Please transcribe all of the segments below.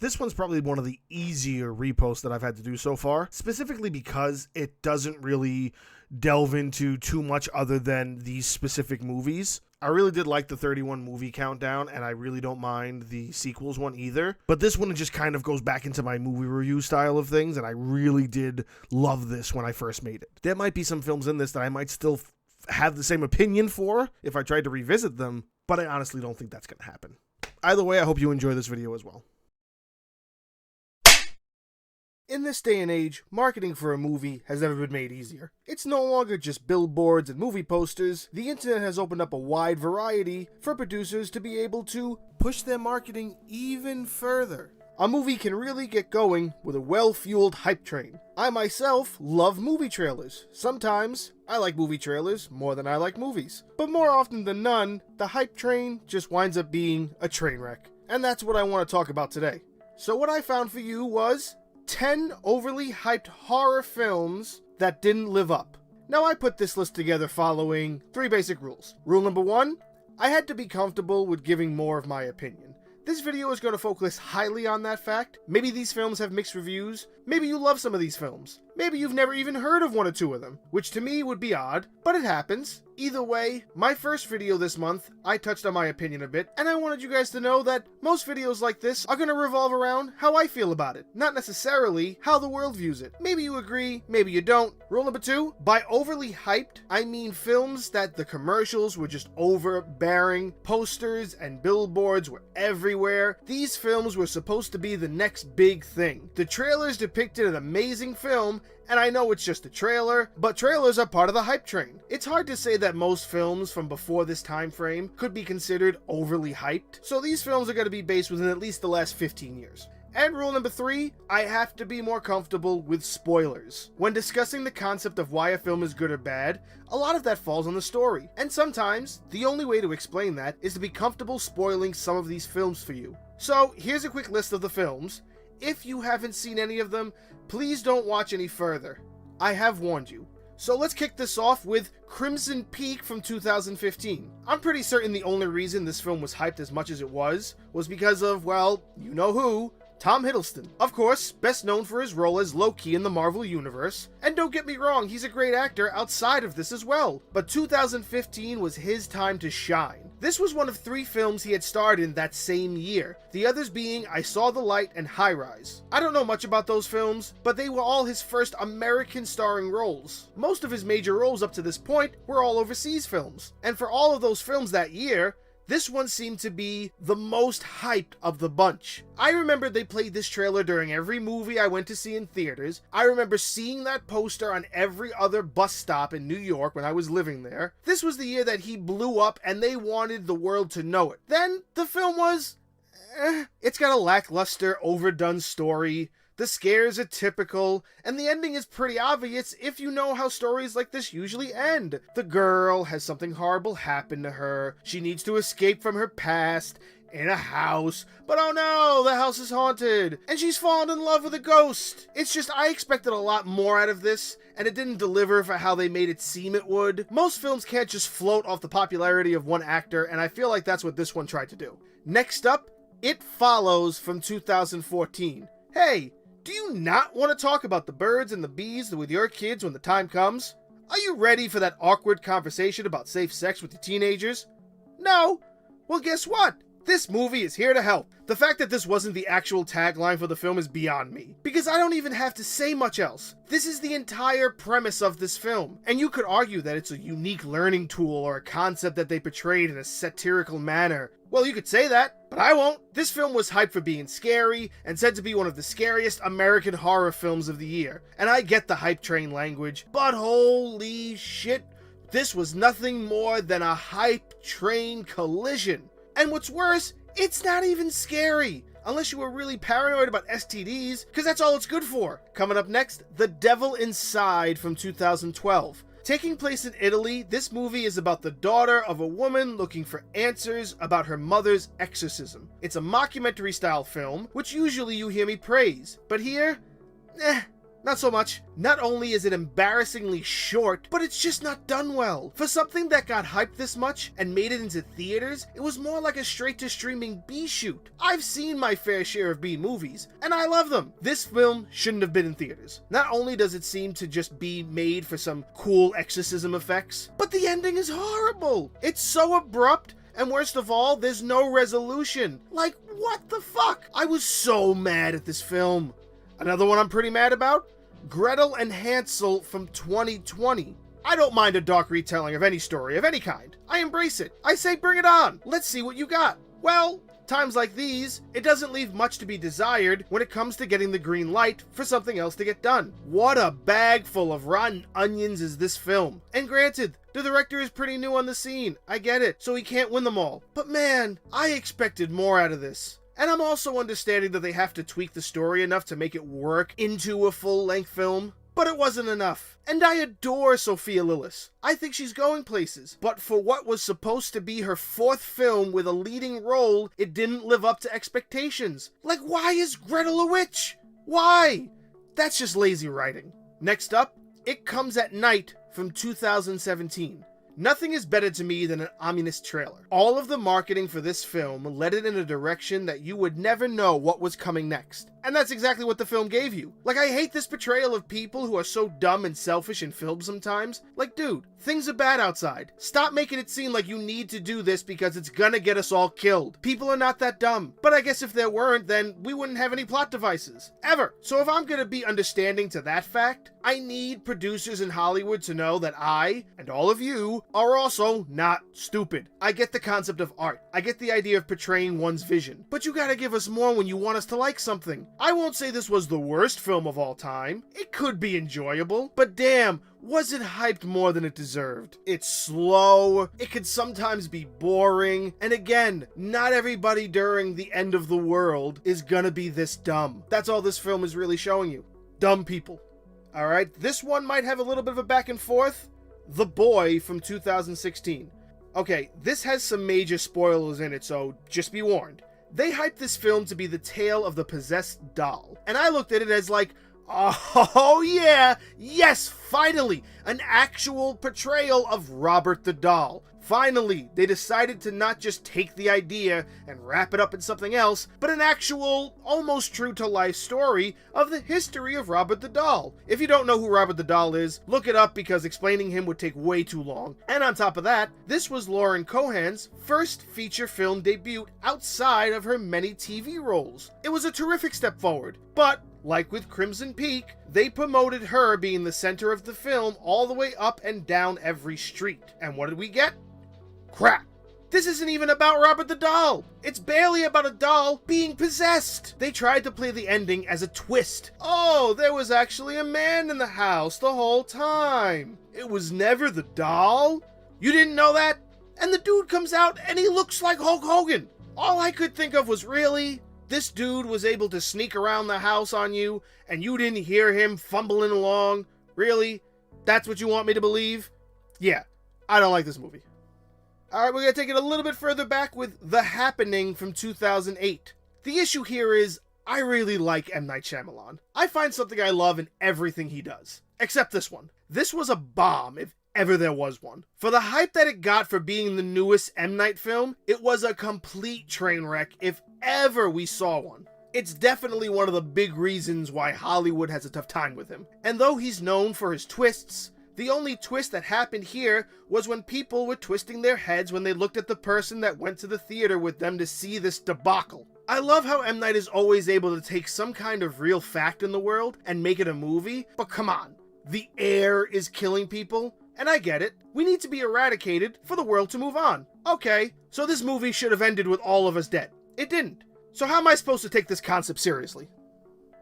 This one's probably one of the easier reposts that I've had to do so far, specifically because it doesn't really delve into too much other than these specific movies. I really did like the 31 movie countdown, and I really don't mind the sequels one either. But this one just kind of goes back into my movie review style of things, and I really did love this when I first made it. There might be some films in this that I might still have the same opinion for if I tried to revisit them, but I honestly don't think that's going to happen. Either way, I hope you enjoy this video as well. In this day and age, marketing for a movie has never been made easier. It's no longer just billboards and movie posters. The internet has opened up a wide variety for producers to be able to push their marketing even further. A movie can really get going with a well-fueled hype train. I myself love movie trailers. Sometimes I like movie trailers more than I like movies. But more often than none, the hype train just winds up being a train wreck. And that's what I want to talk about today. So what I found for you was 10 overly hyped horror films that didn't live up. Now I put this list together following 3 basic rules. Rule number 1, I had to be comfortable with giving more of my opinion. This video is going to focus highly on that fact. Maybe these films have mixed reviews. Maybe you love some of these films. Maybe you've never even heard of 1 or 2 of them, which to me would be odd, but it happens. Either way, my first video this month, I touched on my opinion a bit, and I wanted you guys to know that most videos like this are going to revolve around how I feel about it, not necessarily how the world views it. Maybe you agree, maybe you don't. Rule number 2, by overly hyped, I mean films that the commercials were just overbearing, posters and billboards were everywhere. These films were supposed to be the next big thing. The trailers depicted an amazing film, and I know it's just a trailer, but trailers are part of the hype train. It's hard to say that most films from before this time frame could be considered overly hyped, so these films are going to be based within at least the last 15 years. And rule number 3, I have to be more comfortable with spoilers. When discussing the concept of why a film is good or bad, a lot of that falls on the story, and sometimes the only way to explain that is to be comfortable spoiling some of these films for you. So here's a quick list of the films. If you haven't seen any of them, please don't watch any further. I have warned you. So let's kick this off with Crimson Peak from 2015. I'm pretty certain the only reason this film was hyped as much as it was because of, well, you know who, Tom Hiddleston. Of course, best known for his role as Loki in the Marvel Universe. And don't get me wrong, he's a great actor outside of this as well. But 2015 was his time to shine. This was one of 3 films he had starred in that same year, the others being I Saw the Light and High Rise. I don't know much about those films, but they were all his first American starring roles. Most of his major roles up to this point were all overseas films. And for all of those films that year, this one seemed to be the most hyped of the bunch. I remember they played this trailer during every movie I went to see in theaters. I remember seeing that poster on every other bus stop in New York when I was living there. This was the year that he blew up and they wanted the world to know it. Then the film was, it's got a lackluster, overdone story. The scares are typical, and the ending is pretty obvious if you know how stories like this usually end. The girl has something horrible happen to her, she needs to escape from her past, in a house, but oh no, the house is haunted, and she's fallen in love with a ghost. It's just, I expected a lot more out of this, and it didn't deliver for how they made it seem it would. Most films can't just float off the popularity of one actor, and I feel like that's what this one tried to do. Next up, It Follows from 2014. Hey, do you not want to talk about the birds and the bees with your kids when the time comes? Are you ready for that awkward conversation about safe sex with your teenagers? No? Well, guess what? This movie is here to help. The fact that this wasn't the actual tagline for the film is beyond me, because I don't even have to say much else. This is the entire premise of this film, and you could argue that it's a unique learning tool or a concept that they portrayed in a satirical manner. Well, you could say that, but I won't. This film was hyped for being scary, and said to be one of the scariest American horror films of the year. And I get the hype train language, but holy shit, this was nothing more than a hype train collision. And what's worse, it's not even scary. Unless you were really paranoid about STDs, because that's all it's good for. Coming up next, The Devil Inside from 2012. Taking place in Italy, this movie is about the daughter of a woman looking for answers about her mother's exorcism. It's a mockumentary style film, which usually you hear me praise, but here, Not so much. Not only is it embarrassingly short, but it's just not done well. For something that got hyped this much and made it into theaters, it was more like a straight-to-streaming B-shoot. I've seen my fair share of B movies, and I love them. This film shouldn't have been in theaters. Not only does it seem to just be made for some cool exorcism effects, but the ending is horrible. It's so abrupt, and worst of all, there's no resolution. Like, what the fuck? I was so mad at this film. Another one I'm pretty mad about? Gretel and Hansel from 2020. I don't mind a dark retelling of any story of any kind. I embrace it. I say bring it on. Let's see what you got. Well, times like these, it doesn't leave much to be desired when it comes to getting the green light for something else to get done. What a bag full of rotten onions is this film. And granted, the director is pretty new on the scene. I get it, so he can't win them all. But man, I expected more out of this. And I'm also understanding that they have to tweak the story enough to make it work into a full-length film. But it wasn't enough. And I adore Sophia Lillis. I think she's going places. But for what was supposed to be her fourth film with a leading role, it didn't live up to expectations. Like, why is Gretel a witch? Why? That's just lazy writing. Next up, It Comes at Night from 2017. Nothing is better to me than an ominous trailer. All of the marketing for this film led it in a direction that you would never know what was coming next. And that's exactly what the film gave you. Like, I hate this portrayal of people who are so dumb and selfish in films sometimes. Like, dude, things are bad outside. Stop making it seem like you need to do this because it's gonna get us all killed. People are not that dumb. But I guess if there weren't, then we wouldn't have any plot devices. Ever. So if I'm gonna be understanding to that fact, I need producers in Hollywood to know that I, and all of you, are also not stupid. I get the concept of art. I get the idea of portraying one's vision. But you gotta give us more when you want us to like something. I won't say this was the worst film of all time. It could be enjoyable, but damn, was it hyped more than it deserved. It's slow, it could sometimes be boring, and again, not everybody during the end of the world is gonna be this dumb. That's all this film is really showing you. Dumb people. Alright, this one might have a little bit of a back and forth. The Boy from 2016. Okay, this has some major spoilers in it, so just be warned. They hyped this film to be the tale of the possessed doll, and I looked at it as like, oh yeah, yes, finally, an actual portrayal of Robert the Doll. Finally, they decided to not just take the idea and wrap it up in something else, but an actual, almost true-to-life story of the history of Robert the Doll. If you don't know who Robert the Doll is, look it up because explaining him would take way too long. And on top of that, this was Lauren Cohan's first feature film debut outside of her many TV roles. It was a terrific step forward, but like with Crimson Peak, they promoted her being the center of the film all the way up and down every street. And what did we get? Crap. This isn't even about Robert the Doll. It's barely about a doll being possessed. They tried to play the ending as a twist. Oh, there was actually a man in the house the whole time. It was never the doll? You didn't know that? And the dude comes out and he looks like Hulk Hogan. All I could think of was, really? This dude was able to sneak around the house on you and you didn't hear him fumbling along? Really? That's what you want me to believe? Yeah, I don't like this movie. Alright, we're going to take it a little bit further back with The Happening from 2008. The issue here is, I really like M. Night Shyamalan. I find something I love in everything he does. Except this one. This was a bomb, if ever there was one. For the hype that it got for being the newest M. Night film, it was a complete train wreck if ever we saw one. It's definitely one of the big reasons why Hollywood has a tough time with him. And though he's known for his twists, the only twist that happened here was when people were twisting their heads when they looked at the person that went to the theater with them to see this debacle. I love how M. Night is always able to take some kind of real fact in the world and make it a movie, but come on, the air is killing people, and I get it. We need to be eradicated for the world to move on. Okay, so this movie should have ended with all of us dead. It didn't. So how am I supposed to take this concept seriously?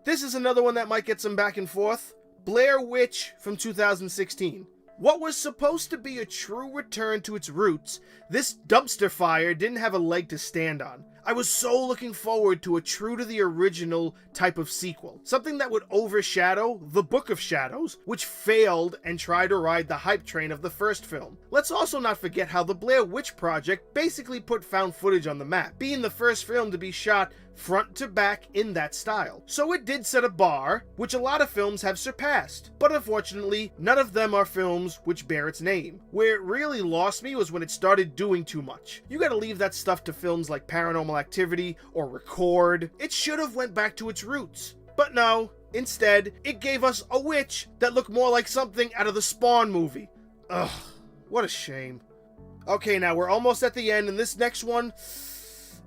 This is another one that might get some back and forth. Blair Witch from 2016. What was supposed to be a true return to its roots, this dumpster fire didn't have a leg to stand on. I was so looking forward to a true to the original type of sequel. Something that would overshadow The Book of Shadows, which failed and tried to ride the hype train of the first film. Let's also not forget how the Blair Witch Project basically put found footage on the map, being the first film to be shot front to back in that style. So it did set a bar, which a lot of films have surpassed. But unfortunately, none of them are films which bear its name. Where it really lost me was when it started doing too much. You gotta leave that stuff to films like Paranormal Activity or Record. It should have went back to its roots. But no, instead, it gave us a witch that looked more like something out of the Spawn movie. Ugh, what a shame. Okay, now we're almost at the end, and this next one,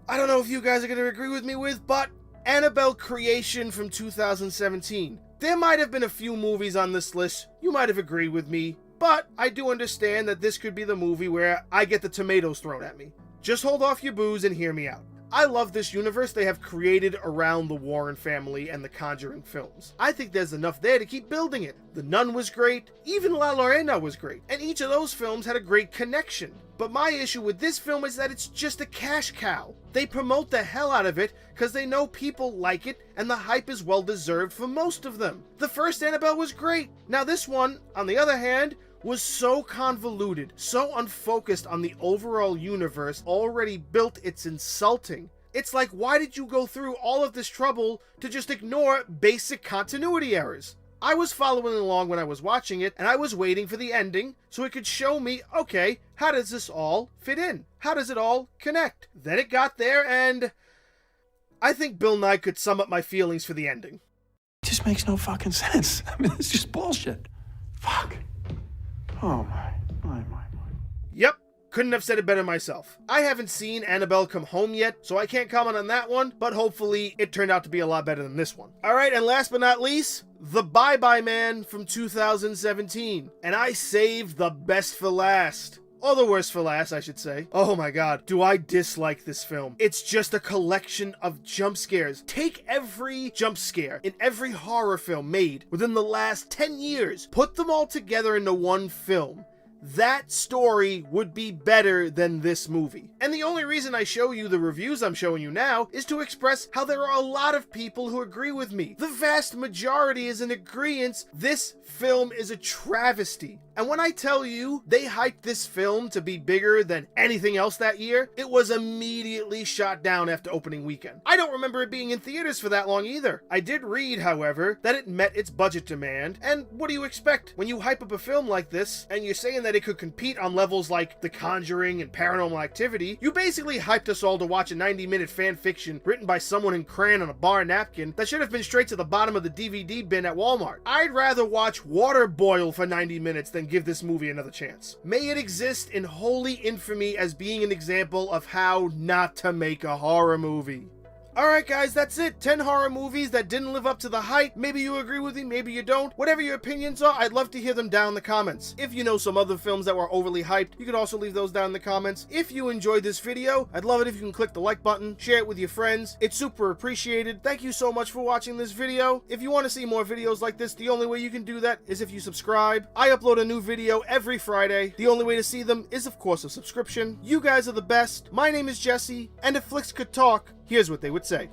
I don't know if you guys are going to agree with me with, but Annabelle Creation from 2017. There might have been a few movies on this list you might have agreed with me, but I do understand that this could be the movie where I get the tomatoes thrown at me. Just hold off your booze and hear me out. I love this universe they have created around the Warren family and the Conjuring films. I think there's enough there to keep building it. The Nun was great, even La Llorona was great, and each of those films had a great connection. But my issue with this film is that it's just a cash cow. They promote the hell out of it because they know people like it and the hype is well deserved for most of them. The first Annabelle was great. Now this one, on the other hand, was so convoluted, so unfocused on the overall universe already built, it's insulting. It's like, why did you go through all of this trouble to just ignore basic continuity errors? I was following along when I was watching it, and I was waiting for the ending so it could show me, okay, how does this all fit in? How does it all connect? Then it got there, and I think Bill Nye could sum up my feelings for the ending. It just makes no fucking sense. I mean, it's just bullshit. Fuck. Oh my. Yep, couldn't have said it better myself. I haven't seen Annabelle Come Home yet, so I can't comment on that one, but hopefully it turned out to be a lot better than this one. Alright, and last but not least, The Bye-Bye Man from 2017. And I saved the best for last. Or the worst for last, I should say. Oh my god, do I dislike this film. It's just a collection of jump scares. Take every jump scare in every horror film made within the last 10 years, put them all together into one film. That story would be better than this movie. And the only reason I show you the reviews I'm showing you now is to express how there are a lot of people who agree with me. The vast majority is in agreement. This film is a travesty. And when I tell you they hyped this film to be bigger than anything else that year, it was immediately shot down after opening weekend. I don't remember it being in theaters for that long either. I did read, however, that it met its budget demand, and what do you expect? When you hype up a film like this, and you're saying that it could compete on levels like The Conjuring and Paranormal Activity, you basically hyped us all to watch a 90-minute fan fiction written by someone in crayon on a bar napkin that should have been straight to the bottom of the DVD bin at Walmart. I'd rather watch water boil for 90 minutes than give this movie another chance. May it exist in holy infamy as being an example of how not to make a horror movie. Alright guys, that's it. 10 horror movies that didn't live up to the hype. Maybe you agree with me, maybe you don't. Whatever your opinions are, I'd love to hear them down in the comments. If you know some other films that were overly hyped, you can also leave those down in the comments. If you enjoyed this video, I'd love it if you can click the like button, share it with your friends. It's super appreciated. Thank you so much for watching this video. If you want to see more videos like this, the only way you can do that is if you subscribe. I upload a new video every Friday. The only way to see them is, of course, a subscription. You guys are the best. My name is Jesse, and if Flix could talk, here's what they would say.